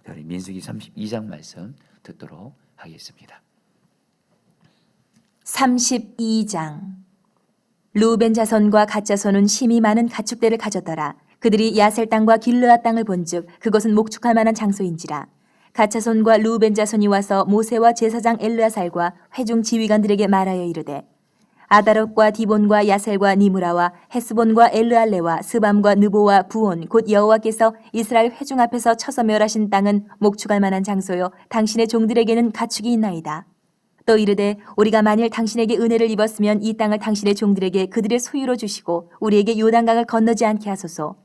우리 민수기 32장 말씀 듣도록 하겠습니다. 32장. 루벤 자손과 갓 자손은 심히 많은 가축대를 가졌더라. 그들이 야셀 땅과 길르앗 땅을 본즉 그것은 목축할 만한 장소인지라. 갓 자손과 루벤 자손이 와서 모세와 제사장 엘르아살과 회중 지휘관들에게 말하여 이르되 아다롯과 디본과 야셀과 니무라와 헤스본과 엘르알레와 스밤과 느보와 부온 곧 여호와께서 이스라엘 회중 앞에서 쳐서 멸하신 땅은 목축할 만한 장소요 당신의 종들에게는 가축이 있나이다. 또 이르되 우리가 만일 당신에게 은혜를 입었으면 이 땅을 당신의 종들에게 그들의 소유로 주시고 우리에게 요단강을 건너지 않게 하소서.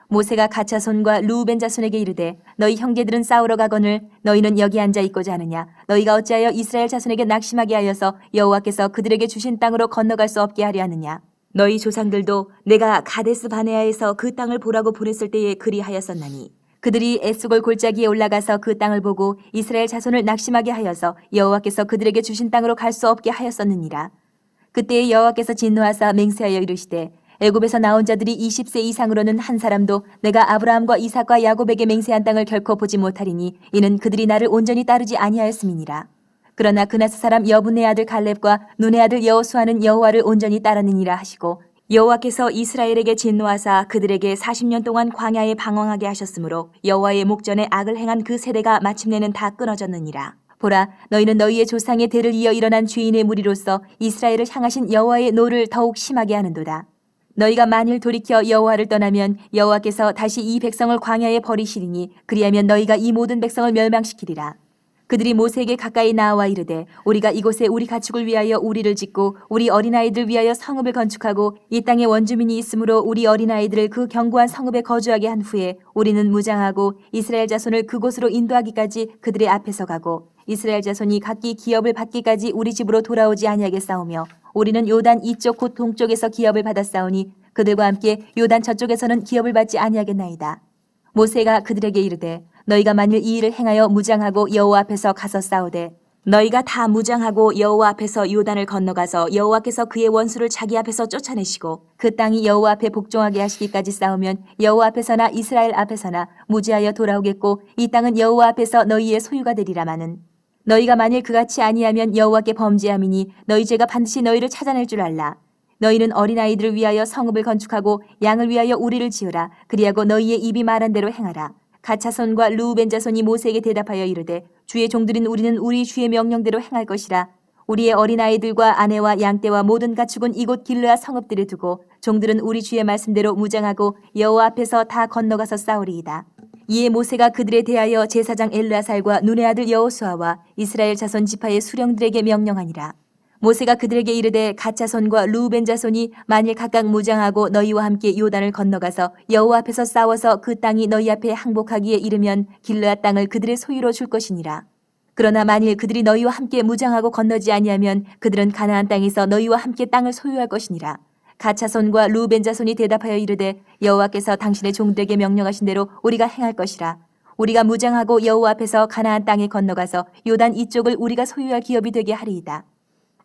모세가 갓 자손과 루벤 자손에게 이르되 너희 형제들은 싸우러 가거늘 너희는 여기 앉아 있고자 하느냐. 너희가 어찌하여 이스라엘 자손에게 낙심하게 하여서 여호와께서 그들에게 주신 땅으로 건너갈 수 없게 하려 하느냐. 너희 조상들도 내가 가데스 바네아에서 그 땅을 보라고 보냈을 때에 그리하였었나니 그들이 에스골 골짜기에 올라가서 그 땅을 보고 이스라엘 자손을 낙심하게 하여서 여호와께서 그들에게 주신 땅으로 갈 수 없게 하였었느니라. 그때에 여호와께서 진노하사 맹세하여 이르시되 애굽에서 나온 자들이 20세 이상으로는 한 사람도 내가 아브라함과 이삭과 야곱에게 맹세한 땅을 결코 보지 못하리니 이는 그들이 나를 온전히 따르지 아니하였음이니라. 그러나 그나스 사람 여분의 아들 갈렙과 눈의 아들 여호수아는 여호와를 온전히 따르느니라 하시고 여호와께서 이스라엘에게 진노하사 그들에게 40년 동안 광야에 방황하게 하셨으므로 여호와의 목전에 악을 행한 그 세대가 마침내는 다 끊어졌느니라. 보라, 너희는 너희의 조상의 대를 이어 일어난 죄인의 무리로서 이스라엘을 향하신 여호와의 노를 더욱 심하게 하는도다. 너희가 만일 돌이켜 여호와를 떠나면 여호와께서 다시 이 백성을 광야에 버리시리니 그리하면 너희가 이 모든 백성을 멸망시키리라. 그들이 모세에게 가까이 나와 이르되 우리가 이곳에 우리 가축을 위하여 우리를 짓고 우리 어린아이들 위하여 성읍을 건축하고 이 땅에 원주민이 있으므로 우리 어린아이들을 그 견고한 성읍에 거주하게 한 후에 우리는 무장하고 이스라엘 자손을 그곳으로 인도하기까지 그들의 앞에서 가고 이스라엘 자손이 각기 기업을 받기까지 우리 집으로 돌아오지 아니하겠사오며 우리는 요단 이쪽 곧 동쪽에서 기업을 받았사오니 그들과 함께 요단 저쪽에서는 기업을 받지 아니하겠나이다. 모세가 그들에게 이르되 너희가 만일 이 일을 행하여 무장하고 여호와 앞에서 가서 싸우되 너희가 다 무장하고 여호와 앞에서 요단을 건너가서 여호와께서 그의 원수를 자기 앞에서 쫓아내시고 그 땅이 여호와 앞에 복종하게 하시기까지 싸우면 여호와 앞에서나 이스라엘 앞에서나 무지하여 돌아오겠고 이 땅은 여호와 앞에서 너희의 소유가 되리라마는 너희가 만일 그같이 아니하면 여호와께 범죄함이니 너희 죄가 반드시 너희를 찾아낼 줄 알라. 너희는 어린아이들을 위하여 성읍을 건축하고 양을 위하여 우리를 지으라. 그리하고 너희의 입이 말한 대로 행하라. 갓 자손과 루벤 자손이 모세에게 대답하여 이르되 주의 종들인 우리는 우리 주의 명령대로 행할 것이라. 우리의 어린아이들과 아내와 양떼와 모든 가축은 이곳 길르앗 성읍들에 두고 종들은 우리 주의 말씀대로 무장하고 여호와 앞에서 다 건너가서 싸우리이다. 이에 모세가 그들에 대하여 제사장 엘르아살과 눈의 아들 여호수아와 이스라엘 자손 지파의 수령들에게 명령하니라. 모세가 그들에게 이르되 갓 자손과 루벤 자손이 만일 각각 무장하고 너희와 함께 요단을 건너가서 여호와 앞에서 싸워서 그 땅이 너희 앞에 항복하기에 이르면 길르앗 땅을 그들의 소유로 줄 것이니라. 그러나 만일 그들이 너희와 함께 무장하고 건너지 아니하면 그들은 가나안 땅에서 너희와 함께 땅을 소유할 것이니라. 갓 자손과 루벤 자손이 대답하여 이르되 여호와께서 당신의 종들에게 명령하신 대로 우리가 행할 것이라. 우리가 무장하고 여호와 앞에서 가나안 땅에 건너가서 요단 이쪽을 우리가 소유할 기업이 되게 하리이다.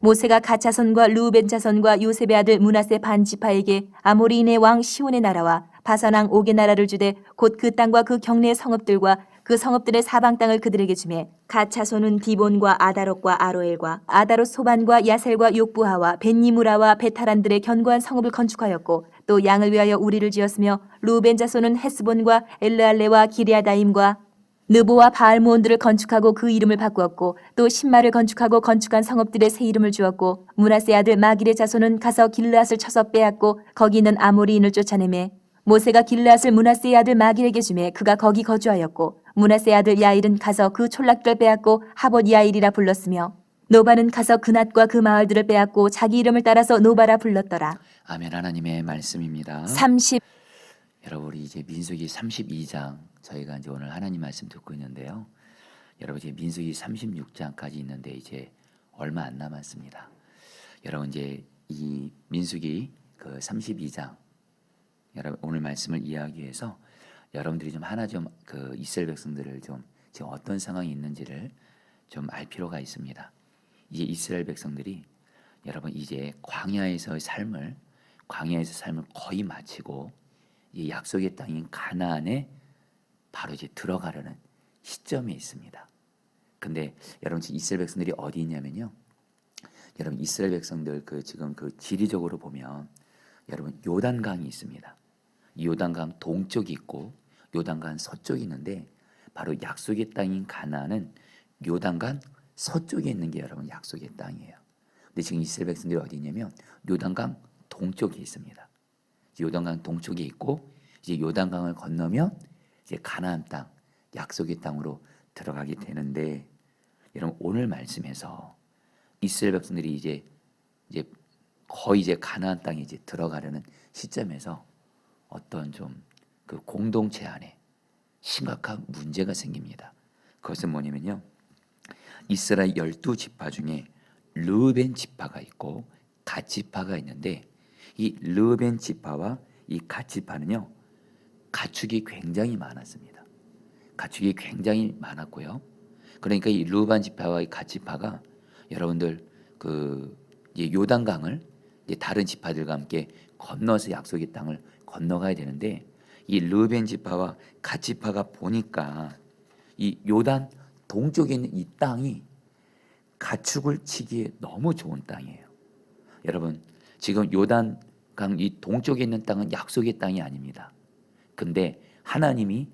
모세가 갓 자손과 루벤 자손과 요셉의 아들 므낫세 반 지파에게 아모리인의 왕 시온의 나라와 바산 왕 옥의 나라를 주되 곧 그 땅과 그 경내의 성읍들과 그 성읍들의 사방 땅을 그들에게 주매 갓 자손은 디본과 아다롯과 아로엘과 아다롯 소반과 야셀과 욕부하와 벤니무라와 베타란들의 견고한 성읍을 건축하였고 또 양을 위하여 우리를 지었으며 루벤 자손은 헤스본과 엘르알레와 기리아다임과 느보와 바알모온들을 건축하고 그 이름을 바꾸었고 또 신마를 건축하고 건축한 성읍들의 새 이름을 주었고 므낫세 아들 마길의 자손은 가서 길르앗을 쳐서 빼앗고 거기 있는 아모리인을 쫓아내매 모세가 길르앗을 므낫세의 아들 마길에게 주매 그가 거기 거주하였고 므낫세의 아들 야일은 가서 그 촌락들을 빼앗고 하봇 야일이라 불렀으며 노바는 가서 그낫과 그 마을들을 빼앗고 자기 이름을 따라서 노바라 불렀더라. 아멘. 하나님의 말씀입니다. 30 여러분 우리 이제 민수기 32장 저희가 이제 오늘 하나님 말씀 듣고 있는데요. 여러분 이제 민수기 36장까지 있는데 이제 얼마 안 남았습니다. 여러분 이제 이 민수기 그 32장 여러분 오늘 말씀을 이해하기 위해서 여러분들이 좀 하나 좀 그 이스라엘 백성들을 좀 지금 어떤 상황이 있는지를 좀 알 필요가 있습니다. 이제 이스라엘 백성들이 여러분 이제 광야에서의 삶을 거의 마치고 이 약속의 땅인 가나안에 바로 이제 들어가려는 시점에 있습니다. 근데 여러분 지금 이스라엘 백성들이 어디 있냐면요. 여러분 이스라엘 백성들 지금 지리적으로 보면 여러분 요단강이 있습니다. 이 요단강 동쪽이 있고 요단강 서쪽이 있는데 바로 약속의 땅인 가나안은 요단강 서쪽에 있는 게 여러분 약속의 땅이에요. 근데 지금 이스라엘 백성들이 어디 있냐면 요단강 동쪽에 있습니다. 요단강 동쪽에 있고 이제 요단강을 건너면 이제 가나안 땅, 약속의 땅으로 들어가게 되는데 여러분 오늘 말씀에서 이스라엘 백성들이 이제 거의 이제 가나안 땅에 이제 들어가려는 시점에서 어떤 좀 그 공동체 안에 심각한 문제가 생깁니다. 그것은 뭐냐면요. 이스라엘 12지파 중에 르우벤 지파가 있고 갓 지파가 있는데 이 르우벤 지파와 이 갓 지파는요. 가축이 굉장히 많았습니다. 가축이 굉장히 많았고요. 그러니까 이 르우벤 지파와 이 갓 지파가 여러분들 이제 요단강을 이제 다른 지파들과 함께 건너서 약속의 땅을 건너가야 되는데 이 르우벤 지파와 갓 지파가 보니까 이 요단 동쪽에 있는 이 땅이 가축을 치기에 너무 좋은 땅이에요. 여러분 지금 요단강 이 동쪽에 있는 땅은 약속의 땅이 아닙니다. 근데 하나님이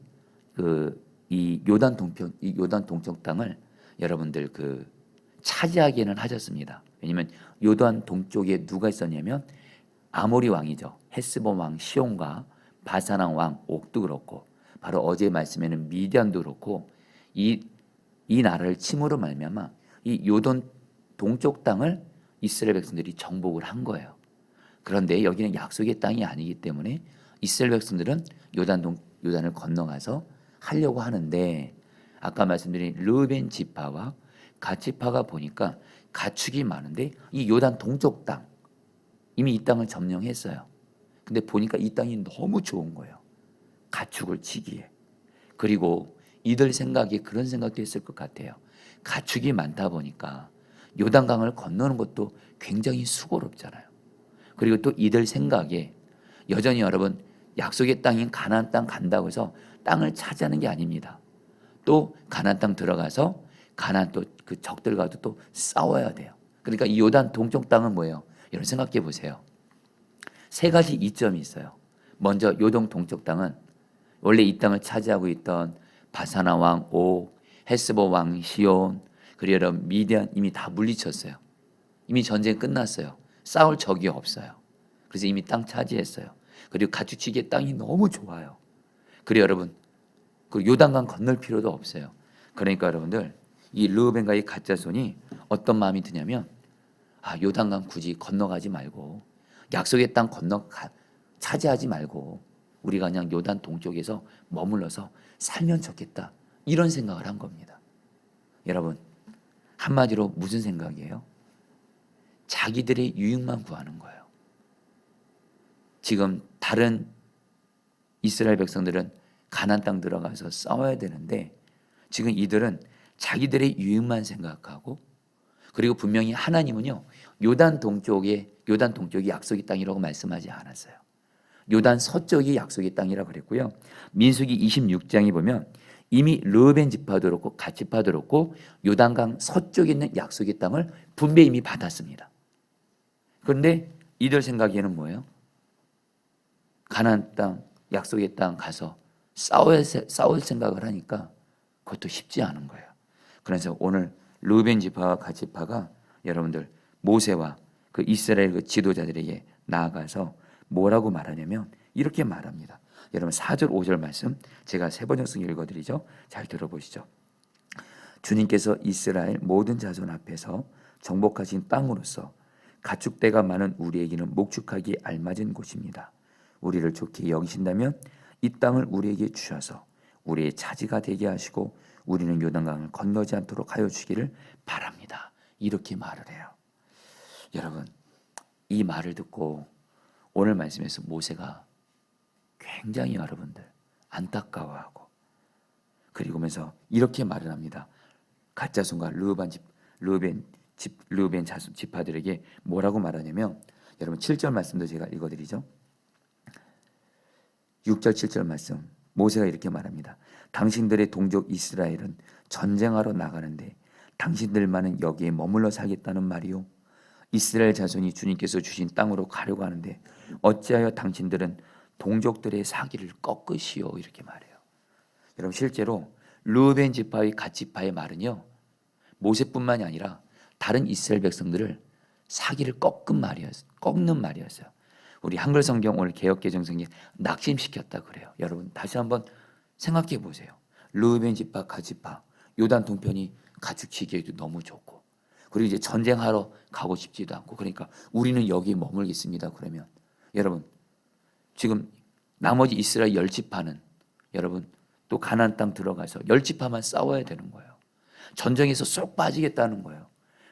이 요단 동쪽 땅을 여러분들 차지하기는 하셨습니다. 왜냐하면 요단 동쪽에 누가 있었냐면 아모리 왕이죠. 헤스본 왕 시온과 바사랑 왕 옥도 그렇고 바로 어제 말씀에는 미디안도 그렇고 이 나라를 침으로 말미암아 이 요단 동쪽 땅을 이스라엘 백성들이 정복을 한 거예요. 그런데 여기는 약속의 땅이 아니기 때문에 이스라엘 백성들은 요단을 건너가서 하려고 하는데 아까 말씀드린 르우벤 지파와 갓 지파가 보니까 가축이 많은데 이 요단 동쪽 땅 이미 이 땅을 점령했어요. 근데 보니까 이 땅이 너무 좋은 거예요. 가축을 치기에. 그리고 이들 생각에 그런 생각도 했을 것 같아요. 가축이 많다 보니까 요단강을 건너는 것도 굉장히 수고롭잖아요. 그리고 또 이들 생각에 여전히 여러분 약속의 땅인 가나안 땅 간다고 해서 땅을 차지하는 게 아닙니다. 또 가나안 땅 들어가서 가나안 또 그 적들과도 또 싸워야 돼요. 그러니까 이 요단 동쪽 땅은 뭐예요? 여러분 생각해 보세요. 세 가지 이점이 있어요. 먼저 요동 동쪽 땅은 원래 이 땅을 차지하고 있던 바사나 왕 옥, 헤스본 왕 시온, 그리고 여러분 미디안 이미 다 물리쳤어요. 이미 전쟁 끝났어요. 싸울 적이 없어요. 그래서 이미 땅 차지했어요. 그리고 가축치기의 땅이 너무 좋아요. 그리고 여러분 그 요단강 건널 필요도 없어요. 그러니까 여러분들 이 르우벤과 이 갓 자손이 어떤 마음이 드냐면 요단강 굳이 건너가지 말고 약속의 땅 차지하지 말고 우리가 그냥 요단 동쪽에서 머물러서 살면 좋겠다 이런 생각을 한 겁니다. 여러분 한마디로 무슨 생각이에요? 자기들의 유익만 구하는 거예요. 지금 다른 이스라엘 백성들은 가나안 땅 들어가서 싸워야 되는데 지금 이들은 자기들의 유익만 생각하고 그리고 분명히 하나님은요 요단 동쪽이 약속의 땅이라고 말씀하지 않았어요. 요단 서쪽이 약속의 땅이라고 그랬고요. 민수기 26장에 보면 이미 르우벤 지파도 그렇고 갓 지파도 그렇고 요단강 서쪽에 있는 약속의 땅을 분배히 이미 받았습니다. 그런데 이들 생각에는 뭐예요? 가나안 땅, 약속의 땅 가서 싸울 생각을 하니까 그것도 쉽지 않은 거예요. 그래서 오늘 르우벤 지파와 갓 지파가 여러분들 모세와 그 이스라엘 그 지도자들에게 나아가서 뭐라고 말하냐면 이렇게 말합니다. 여러분 4절 5절 말씀 제가 세 번역성 읽어드리죠. 잘 들어보시죠. 주님께서 이스라엘 모든 자손 앞에서 정복하신 땅으로서 가축대가 많은 우리에게는 목축하기에 알맞은 곳입니다. 우리를 좋게 여기신다면 이 땅을 우리에게 주셔서 우리의 차지가 되게 하시고 우리는 요단강을 건너지 않도록 하여 주기를 바랍니다. 이렇게 말을 해요. 여러분 이 말을 듣고 오늘 말씀에서 모세가 굉장히 여러분들 안타까워하고 그리고면서 이렇게 말을 합니다. 갓 자손과 르우벤 자손 지파들에게 뭐라고 말하냐면 여러분 7절 말씀도 제가 읽어드리죠. 6절 7절 말씀 모세가 이렇게 말합니다. 당신들의 동족 이스라엘은 전쟁하러 나가는데 당신들만은 여기에 머물러 살겠다는 말이요. 이스라엘 자손이 주님께서 주신 땅으로 가려고 하는데 어찌하여 당신들은 동족들의 사기를 꺾으시오. 이렇게 말해요. 여러분 실제로 르우벤 지파의 갓 지파의 말은요, 모세뿐만이 아니라 다른 이스라엘 백성들을 사기를 꺾는 말이었어요. 우리 한글 성경 오늘 개역 개정 성경 낙심시켰다 그래요. 여러분 다시 한번 생각해 보세요. 르우벤 지파, 갓 지파, 요단 동편이 가축지기에도 너무 좋고, 그리고 이제 전쟁하러 가고 싶지도 않고, 그러니까 우리는 여기 머물겠습니다. 그러면 여러분 지금 나머지 이스라엘 10지파는 여러분 또 가나안 땅 들어가서 10지파만 싸워야 되는 거예요. 전쟁에서 쏙 빠지겠다는 거예요.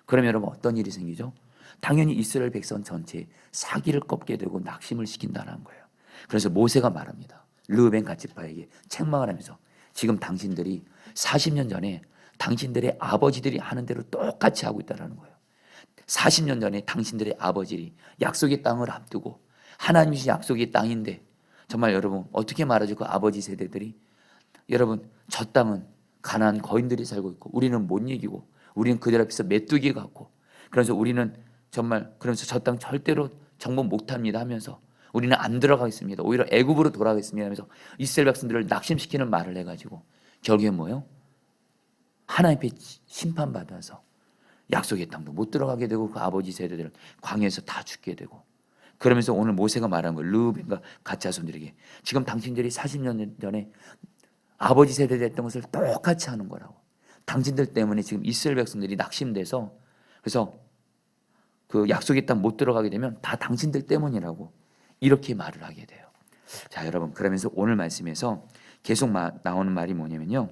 그러면 여러분 어떤 일이 생기죠? 당연히 이스라엘 백성 전체에 사기를 꺾게 되고 낙심을 시킨다는 거예요. 그래서 모세가 말합니다. 르우벤 갓 지파에게 책망을 하면서 지금 당신들이 40년 전에 당신들의 아버지들이 하는 대로 똑같이 하고 있다는 거예요. 40년 전에 당신들의 아버지들이 약속의 땅을 앞두고 하나님이 주신 약속의 땅인데 정말 여러분 어떻게 말하죠? 그 아버지 세대들이 여러분 저 땅은 가난한 거인들이 살고 있고 우리는 못 이기고 우리는 그들 앞에서 메뚜기 같고 그래서 우리는 정말 그러면서 저 땅 절대로 정복 못합니다 하면서 우리는 안 들어가겠습니다. 오히려 애굽으로 돌아가겠습니다 하면서 이스라엘 백성들을 낙심시키는 말을 해가지고 결국에 뭐예요? 하나님 앞에 심판받아서 약속의 땅도 못 들어가게 되고 그 아버지 세대들은 광야에서 다 죽게 되고, 그러면서 오늘 모세가 말한 거예요. 르우벤과 갓 자손들에게 지금 당신들이 40년 전에 아버지 세대 됐던 것을 똑같이 하는 거라고. 당신들 때문에 지금 이스라엘 백성들이 낙심돼서 그래서 그 약속의 땅 못 들어가게 되면 다 당신들 때문이라고 이렇게 말을 하게 돼요. 자 여러분, 그러면서 오늘 말씀에서 계속 나오는 말이 뭐냐면요,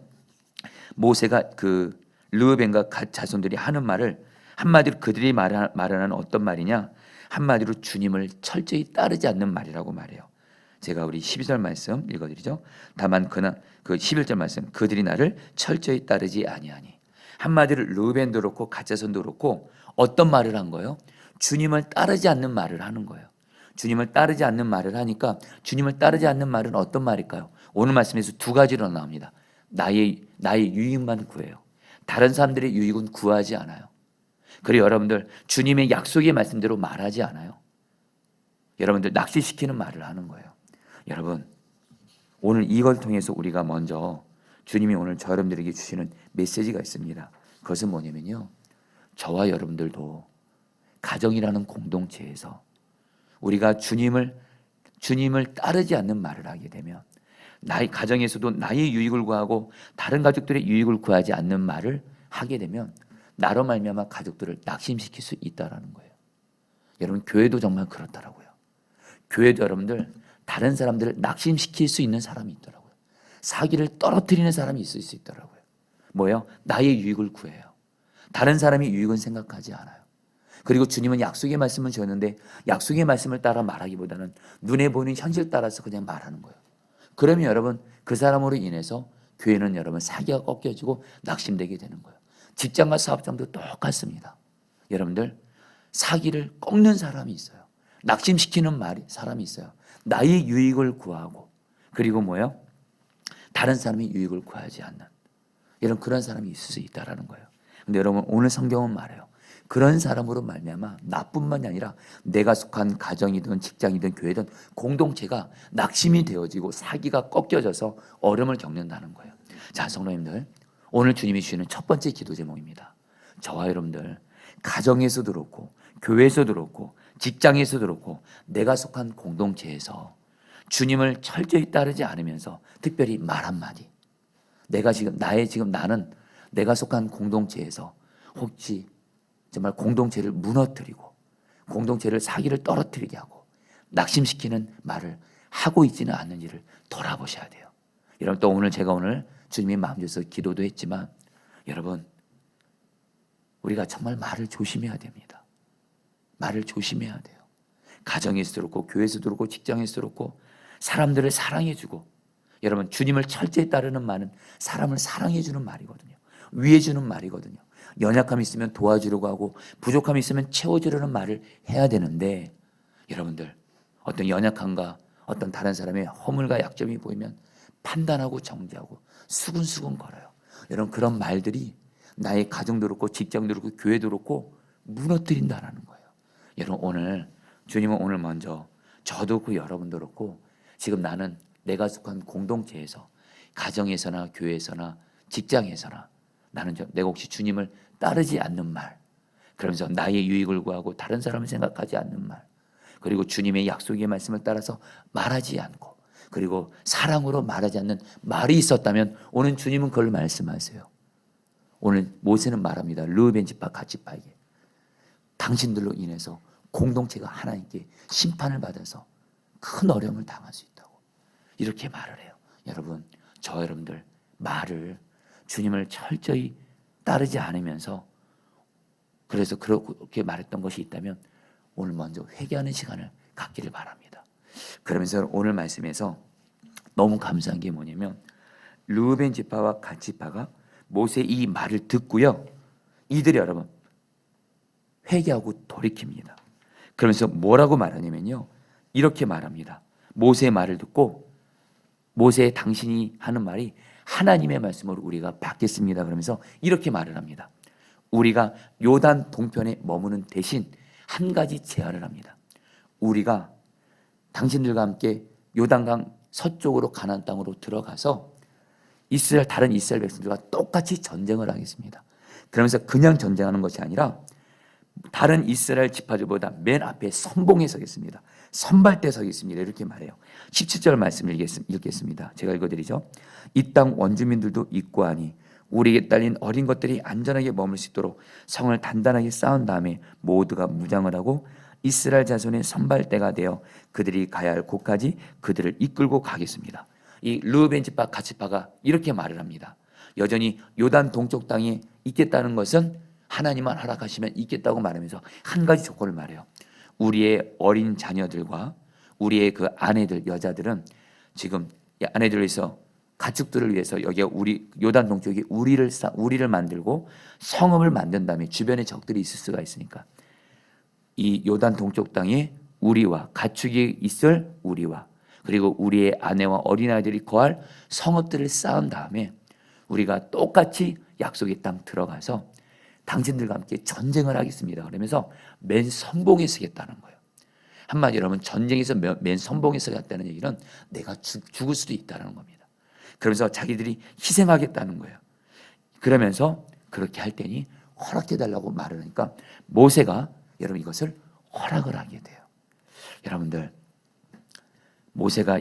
모세가 그 르우벤과 갓 자손들이 하는 말을 한마디로 그들이 말하는 어떤 말이냐, 한마디로 주님을 철저히 따르지 않는 말이라고 말해요. 제가 우리 12절 말씀 읽어드리죠. 다만 그 11절 말씀, 그들이 나를 철저히 따르지 아니하니. 한마디로 르우벤도 그렇고 갓 자손도 그렇고 어떤 말을 한 거예요? 주님을 따르지 않는 말을 하는 거예요. 주님을 따르지 않는 말을 하니까, 주님을 따르지 않는 말은 어떤 말일까요? 오늘 말씀에서 두 가지로 나옵니다. 나의 유익만 구해요. 다른 사람들의 유익은 구하지 않아요. 그리고 여러분들 주님의 약속의 말씀대로 말하지 않아요. 여러분들 낚시시키는 말을 하는 거예요. 여러분 오늘 이걸 통해서 우리가 먼저 주님이 오늘 저 여러분들에게 주시는 메시지가 있습니다. 그것은 뭐냐면요, 저와 여러분들도 가정이라는 공동체에서 우리가 주님을 따르지 않는 말을 하게 되면, 나의 가정에서도 나의 유익을 구하고 다른 가족들의 유익을 구하지 않는 말을 하게 되면 나로 말미암아 가족들을 낙심시킬 수 있다라는 거예요. 여러분 교회도 정말 그렇더라고요. 교회도 여러분들 다른 사람들을 낙심시킬 수 있는 사람이 있더라고요. 사기를 떨어뜨리는 사람이 있을 수 있더라고요. 뭐예요? 나의 유익을 구해요. 다른 사람의 유익은 생각하지 않아요. 그리고 주님은 약속의 말씀을 주었는데 약속의 말씀을 따라 말하기보다는 눈에 보이는 현실 따라서 그냥 말하는 거예요. 그러면 여러분 그 사람으로 인해서 교회는 여러분 사기가 꺾여지고 낙심되게 되는 거예요. 직장과 사업장도 똑같습니다. 여러분들 사기를 꺾는 사람이 있어요. 낙심시키는 사람이 있어요. 나의 유익을 구하고, 그리고 뭐예요? 다른 사람의 유익을 구하지 않는 이런 그런 사람이 있을 수 있다라는 거예요. 근데 여러분 오늘 성경은 말해요. 그런 사람으로 말미암아 나뿐만이 아니라 내가 속한 가정이든 직장이든 교회든 공동체가 낙심이 되어지고 사기가 꺾여져서 어려움을 겪는다는 거예요. 자 성도님들, 오늘 주님이 주시는 첫 번째 기도 제목입니다. 저와 여러분들 가정에서도 그렇고 교회에서도 그렇고 직장에서도 그렇고 내가 속한 공동체에서 주님을 철저히 따르지 않으면서 특별히 말 한마디, 나는 내가 속한 공동체에서 혹시 정말 공동체를 무너뜨리고 공동체를 사기를 떨어뜨리게 하고 낙심시키는 말을 하고 있지는 않는지를 돌아보셔야 돼요. 여러분 또 오늘 제가 주님의 마음 주셔서 기도도 했지만 여러분 우리가 정말 말을 조심해야 됩니다. 말을 조심해야 돼요. 가정에서도 그렇고 교회에서도 그렇고 직장에서도 그렇고 사람들을 사랑해주고, 여러분 주님을 철저히 따르는 말은 사람을 사랑해주는 말이거든요. 위해주는 말이거든요. 연약함이 있으면 도와주려고 하고 부족함이 있으면 채워주려는 말을 해야 되는데, 여러분들 어떤 연약함과 어떤 다른 사람의 허물과 약점이 보이면 판단하고 정죄하고 수근수근 걸어요. 여러분 그런 말들이 나의 가정도 그렇고 직장도 그렇고 교회도 그렇고 무너뜨린다라는 거예요. 여러분 오늘 주님은 오늘 먼저 저도 그렇고 여러분도 그렇고 지금 나는 내가 속한 공동체에서 가정에서나 교회에서나 직장에서나 나는 내가 혹시 주님을 따르지 않는 말, 그러면서 나의 유익을 구하고 다른 사람을 생각하지 않는 말, 그리고 주님의 약속의 말씀을 따라서 말하지 않고 그리고 사랑으로 말하지 않는 말이 있었다면 오늘 주님은 그걸 말씀하세요. 오늘 모세는 말합니다. 르우벤 지파 갓 지파에게 당신들로 인해서 공동체가 하나님께 심판을 받아서 큰 어려움을 당할 수 있다고 이렇게 말을 해요. 여러분 저 여러분들 말을 주님을 철저히 따르지 않으면서 그래서 그렇게 말했던 것이 있다면 오늘 먼저 회개하는 시간을 갖기를 바랍니다. 그러면서 오늘 말씀에서 너무 감사한 게 뭐냐면 르우벤 지파와 갓 지파가 모세의 이 말을 듣고요. 이들이 여러분 회개하고 돌이킵니다. 그러면서 뭐라고 말하냐면요. 이렇게 말합니다. 모세의 말을 듣고 모세 당신이 하는 말이 하나님의 말씀으로 우리가 받겠습니다. 그러면서 이렇게 말을 합니다. 우리가 요단 동편에 머무는 대신 한 가지 제안을 합니다. 우리가 당신들과 함께 요단강 서쪽으로 가나안 땅으로 들어가서 다른 이스라엘 백성들과 똑같이 전쟁을 하겠습니다. 그러면서 그냥 전쟁하는 것이 아니라 다른 이스라엘 지파들보다 맨 앞에 선봉에 서겠습니다. 선발대 서겠습니다. 이렇게 말해요. 17절 말씀을 읽겠습니다. 제가 읽어드리죠. 이 땅 원주민들도 있고 하니 우리에게 딸린 어린 것들이 안전하게 머물 수 있도록 성을 단단하게 쌓은 다음에 모두가 무장을 하고 이스라엘 자손의 선발대가 되어 그들이 가야 할 곳까지 그들을 이끌고 가겠습니다. 이 르우벤 지파 갓 지파가 이렇게 말을 합니다. 여전히 요단 동쪽 땅에 있겠다는 것은 하나님만 허락하시면 있겠다고 말하면서 한 가지 조건을 말해요. 우리의 어린 자녀들과 우리의 그 아내들 여자들은 지금 아내들을 위해서 가축들을 위해서 여기가 우리 요단 동쪽에 우리를 만들고 성읍을 만든 다음에 주변에 적들이 있을 수가 있으니까 이 요단 동쪽 땅에 우리와 가축이 있을 우리와 그리고 우리의 아내와 어린아이들이 거할 성읍들을 쌓은 다음에 우리가 똑같이 약속의 땅 들어가서 당신들과 함께 전쟁을 하겠습니다. 그러면서 맨 선봉에 서겠다는 거예요. 한마디로 여러분 전쟁에서 맨 선봉에 서겠다는 얘기는 내가 죽을 수도 있다는 겁니다. 그러면서 자기들이 희생하겠다는 거예요. 그러면서 그렇게 할 때니 허락해달라고 말을 하니까 모세가 여러분 이것을 허락을 하게 돼요. 여러분들 모세가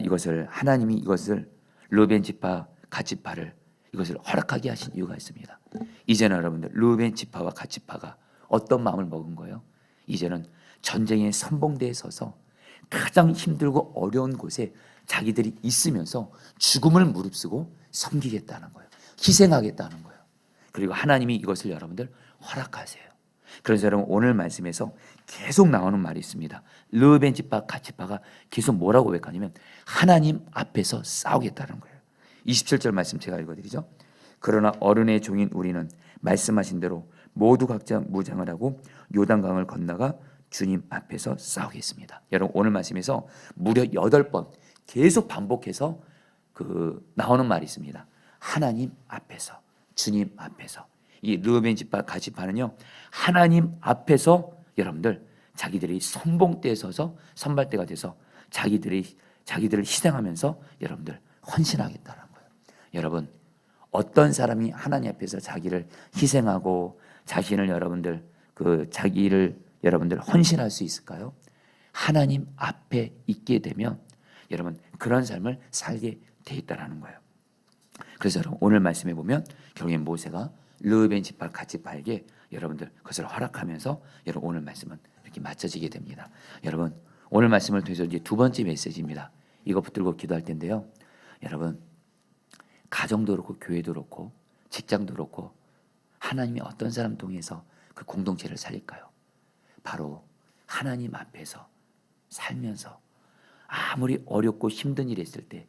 하나님이 이것을 르우벤 지파 갓 지파를 이것을 허락하게 하신 이유가 있습니다. 이제는 여러분들 르우벤 지파와 갓 지파가 어떤 마음을 먹은 거예요? 이제는 전쟁의 선봉대에 서서 가장 힘들고 어려운 곳에 자기들이 있으면서 죽음을 무릅쓰고 섬기겠다는 거예요. 희생하겠다는 거예요. 그리고 하나님이 이것을 여러분들 허락하세요. 그래서 여러분 오늘 말씀에서 계속 나오는 말이 있습니다. 르우벤 지파 갓 지파가 계속 뭐라고 고백하냐면 하나님 앞에서 싸우겠다는 거예요. 27절 말씀 제가 읽어드리죠. 그러나 어른의 종인 우리는 말씀하신 대로 모두 각자 무장을 하고 요단강을 건너가 주님 앞에서 싸우겠습니다. 여러분 오늘 말씀에서 무려 8번 계속 반복해서 나오는 말이 있습니다. 하나님 앞에서, 주님 앞에서. 이 르우벤 지파 갓 지파는요 하나님 앞에서 여러분들 자기들이 선봉대에 서서 선발대가 돼서 자기들을 희생하면서 여러분들 헌신하겠다는 거예요. 여러분 어떤 사람이 하나님 앞에서 자기를 희생하고 자신을 자기를 여러분들 헌신할 수 있을까요? 하나님 앞에 있게 되면 여러분 그런 삶을 살게 돼 있다라는 거예요. 그래서 여러분 오늘 말씀해 보면 결국엔 모세가 르우벤 지파 갓 지파에게 여러분들 그것을 허락하면서 여러분 오늘 말씀은 이렇게 맞춰지게 됩니다. 여러분 오늘 말씀을 통해서 이제 두 번째 메시지입니다. 이거 붙들고 기도할 텐데요. 여러분 가정도 그렇고 교회도 그렇고 직장도 그렇고 하나님이 어떤 사람 통해서 그 공동체를 살릴까요? 바로 하나님 앞에서 살면서 아무리 어렵고 힘든 일이 있을 때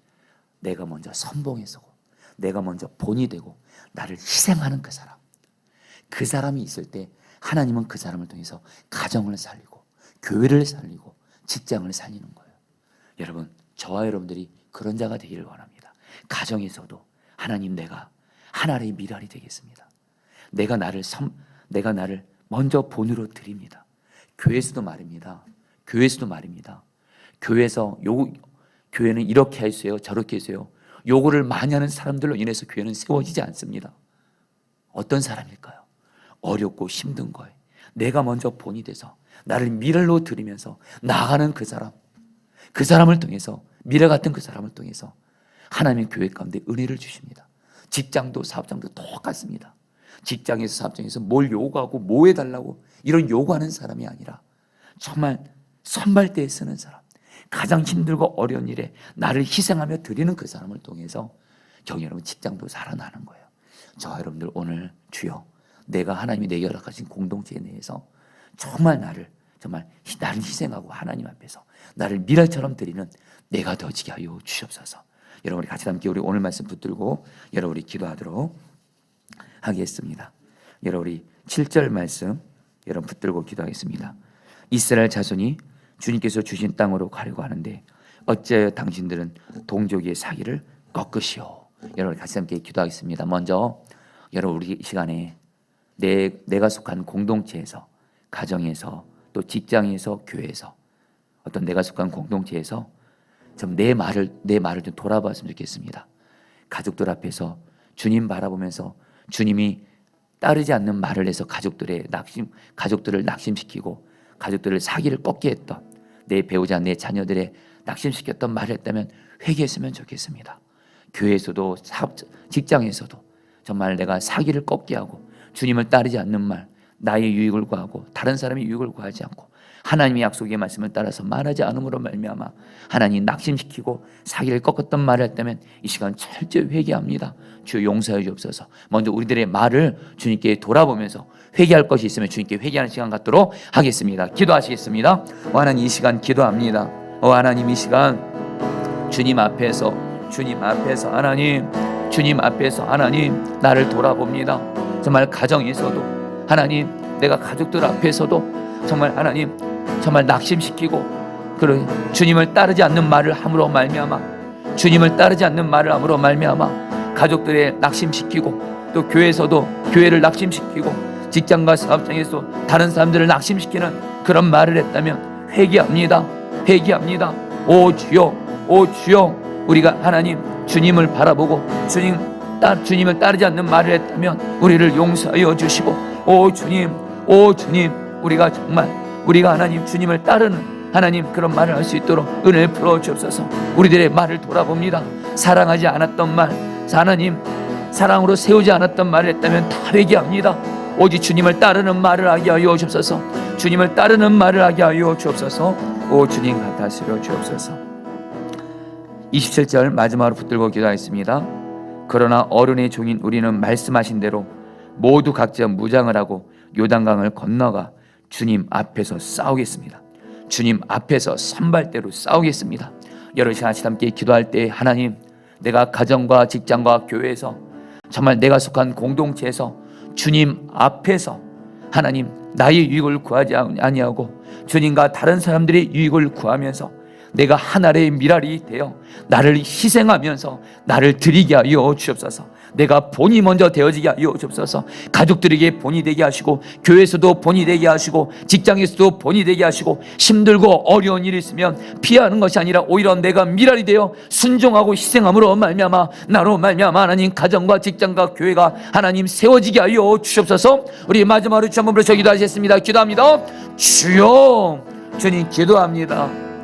내가 먼저 선봉에 서고 내가 먼저 본이 되고 나를 희생하는 그 사람이 있을 때 하나님은 그 사람을 통해서 가정을 살리고 교회를 살리고 직장을 살리는 거예요. 여러분 저와 여러분들이 그런 자가 되기를 원합니다. 가정에서도 하나님, 내가 하나님의 미랄이 되겠습니다. 내가 나를 먼저 본으로 드립니다. 교회에서도 말입니다. 교회에서 교회는 이렇게 해주세요, 저렇게 해주세요. 요구를 많이 하는 사람들로 인해서 교회는 세워지지 않습니다. 어떤 사람일까요? 어렵고 힘든 거예요. 내가 먼저 본이 돼서 나를 미랄로 드리면서 나아가는 그 사람을 통해서, 미랄 같은 그 사람을 통해서 하나님의 교회 가운데 은혜를 주십니다. 직장도 사업장도 똑같습니다. 직장에서 사업장에서 뭘 요구하고 뭐 해달라고 이런 요구하는 사람이 아니라 정말 선발대에 쓰는 사람, 가장 힘들고 어려운 일에 나를 희생하며 드리는 그 사람을 통해서 경희 여러분, 직장도 살아나는 거예요. 저 여러분들 오늘 주여, 내가 하나님이 내게 허락하신 공동체 내에서 정말 나를 희생하고 하나님 앞에서 나를 미랄처럼 드리는 내가 되어지게 하여 주시옵소서. 여러분, 우리 같이 함께 우리 오늘 말씀 붙들고 여러분, 우리 기도하도록 하겠습니다. 여러분, 우리 7절 말씀 여러분 붙들고 기도하겠습니다. 이스라엘 자손이 주님께서 주신 땅으로 가려고 하는데 어찌하여 당신들은 동족의 사기를 꺾으시오. 여러분, 같이 함께 기도하겠습니다. 먼저 여러분, 우리 이 시간에 내가 속한 공동체에서, 가정에서, 또 직장에서, 교회에서, 어떤 내가 속한 공동체에서 좀 내 말을 좀 돌아봤으면 좋겠습니다. 가족들 앞에서 주님 바라보면서 주님이 따르지 않는 말을 해서 가족들을 낙심시키고 가족들을 사기를 꺾게 했던, 내 배우자, 내 자녀들의 낙심시켰던 말을 했다면 회개했으면 좋겠습니다. 교회에서도 직장에서도 정말 내가 사기를 꺾게 하고 주님을 따르지 않는 말, 나의 유익을 구하고 다른 사람의 유익을 구하지 않고 하나님의 약속의 말씀을 따라서 말하지 않음으로 말미암아 하나님 낙심시키고 사기를 꺾었던 말을 했다면 이 시간 철저히 회개합니다. 주여 용서해 주옵소서. 먼저 우리들의 말을 주님께 돌아보면서 회개할 것이 있으면 주님께 회개하는 시간 갖도록 하겠습니다. 기도하시겠습니다. 하나님, 이 시간 기도합니다. 하나님, 이 시간 주님 앞에서 하나님 나를 돌아봅니다. 정말 가정에서도 하나님, 내가 가족들 앞에서도 정말 하나님 정말 낙심시키고 주님을 따르지 않는 말을 함으로 말미암아 가족들의 낙심시키고 또 교회에서도 교회를 낙심시키고 직장과 사업장에서도 다른 사람들을 낙심시키는 그런 말을 했다면 회개합니다. 오 주여, 우리가 하나님 주님을 바라보고 주님을 따르지 않는 말을 했다면 우리를 용서하여 주시고, 오 주님, 우리가 하나님 주님을 따르는 하나님 그런 말을 할 수 있도록 은혜를 풀어 주옵소서. 우리들의 말을 돌아봅니다. 사랑하지 않았던 말, 하나님 사랑으로 세우지 않았던 말을 했다면 다 회개합니다. 오직 주님을 따르는 말을 하게 하여 주옵소서. 오 주님, 같아시려 주옵소서. 27절 마지막으로 붙들고 기도하겠습니다. 그러나 어른의 종인 우리는 말씀하신 대로 모두 각자 무장을 하고 요단강을 건너가 주님 앞에서 싸우겠습니다. 주님 앞에서 선발대로 싸우겠습니다. 여러분, 같이 함께 기도할 때 하나님, 내가 가정과 직장과 교회에서 정말 내가 속한 공동체에서 주님 앞에서 하나님 나의 유익을 구하지 아니하고 주님과 다른 사람들의 유익을 구하면서 내가 하나의 미랄이 되어 나를 희생하면서 나를 드리게 하여 주옵소서. 내가 본이 먼저 되어지게 하여 주옵소서. 가족들에게 본이 되게 하시고 교회에서도 본이 되게 하시고 직장에서도 본이 되게 하시고 힘들고 어려운 일이 있으면 피하는 것이 아니라 오히려 내가 미랄이 되어 순종하고 희생함으로 말미암아 나로 말미암아 하나님 가정과 직장과 교회가 하나님 세워지게 하여 주옵소서. 우리 마지막으로 주 한번 부르셔 기도하시겠습니다. 기도합니다. 주여, 주님 기도합니다.